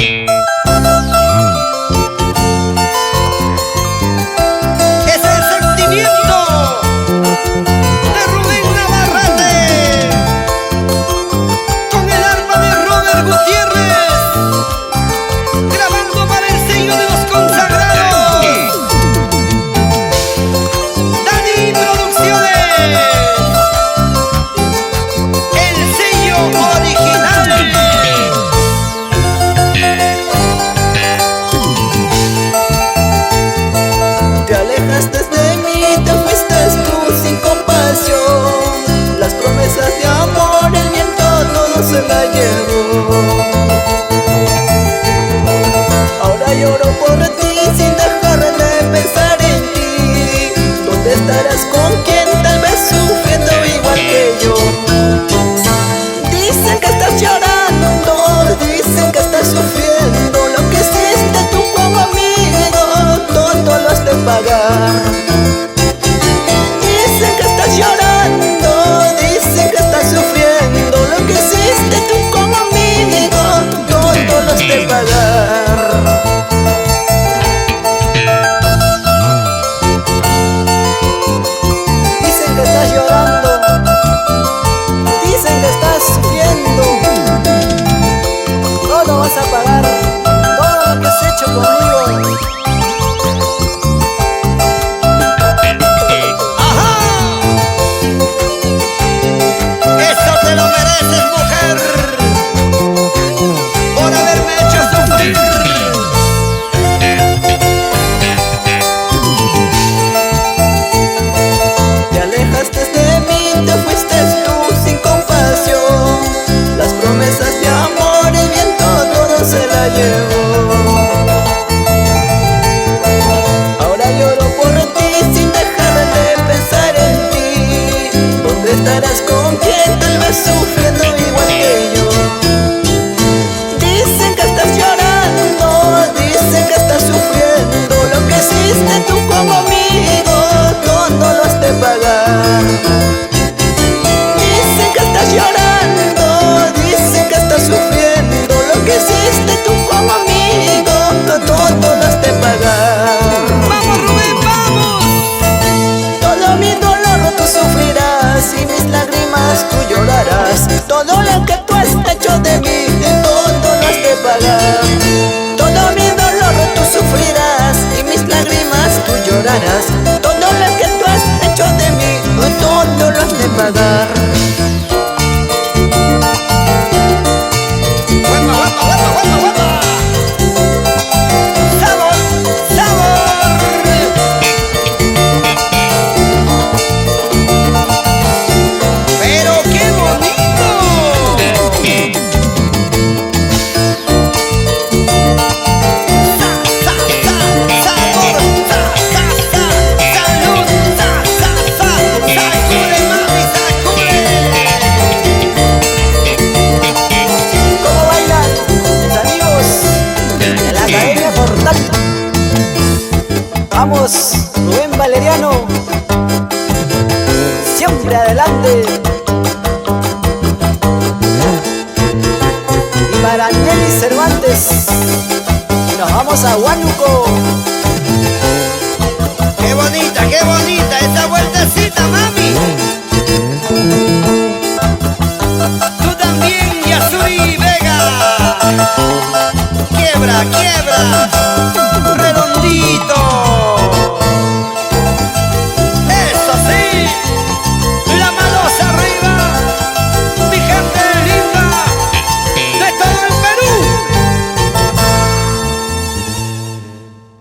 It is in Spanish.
Es el sentimiento de Rubén Navarrete, con el arpa de Robert Gutiérrez, grabando para el sello de los consagrados, Dani Producciones, el sello original. Te alejaste de mí, te fuiste tú sin compasión. Las promesas de amor, el viento todo se la llevó. Ahora lloro por ti sin dejar de pensar en ti. ¿Dónde estarás con quien tal vez sufriendo igual que yo? Dicen que estás llorando, dicen que estás sufriendo. Lo que hiciste tú como amigo, todo lo has de pagar. Dicen que estás llorando, dicen que estás sufriendo. Lo que hiciste tú como amigo, todo lo has de pagar. Dicen que estás llorando, dicen que estás sufriendo. Todo vas a pagar, todo lo que has hecho conmigo. ¡Ajá! Eso te lo mereces, mujer, por haberme hecho sufrir. Te alejaste de mí, te fuiste tú sin compasión. Las promesas de amor, el viento todo se la llevó. Ahora lloro por ti sin dejar de pensar en ti. ¿Dónde estarás con quien tal vez sufriendo igual que yo? Dicen que estás llorando, dicen que estás sufriendo. Lo que hiciste tú como amigo, todo lo has de pagar. Dicen que estás llorando, dicen que estás sufriendo. Lo que hiciste tú como amigo, todo lo has de pagar. ¡Vamos, Rubén, vamos! Todo mi dolor tú sufrirás y mis lágrimas tú llorarás. Todo lo que tú has hecho de mí, todo lo has de pagar. Todo mi dolor tú sufrirás y mis lágrimas tú llorarás. Todo lo que tú has hecho de mí, todo lo has de pagar. ¡Guapa, guapa, guapa, guapa, guapa! ¡Sabor, sabor! ¡Pero qué bonito! ¡Sa, sa, sa! ¡Sabor! ¡Sa, sa, sa! ¡Salud! ¡Sa, sa, sa! ¡Sacude, mami, sacude! ¿Cómo bailan mis amigos de la Academia Portal? Vamos, Rubén Valeriano, siempre adelante. Y para Nelly Cervantes, y nos vamos a Huánuco. ¡Qué bonita esa vueltecita, mami! Tú también, Yasuri Vega. Quiebra, quiebra. Redondito.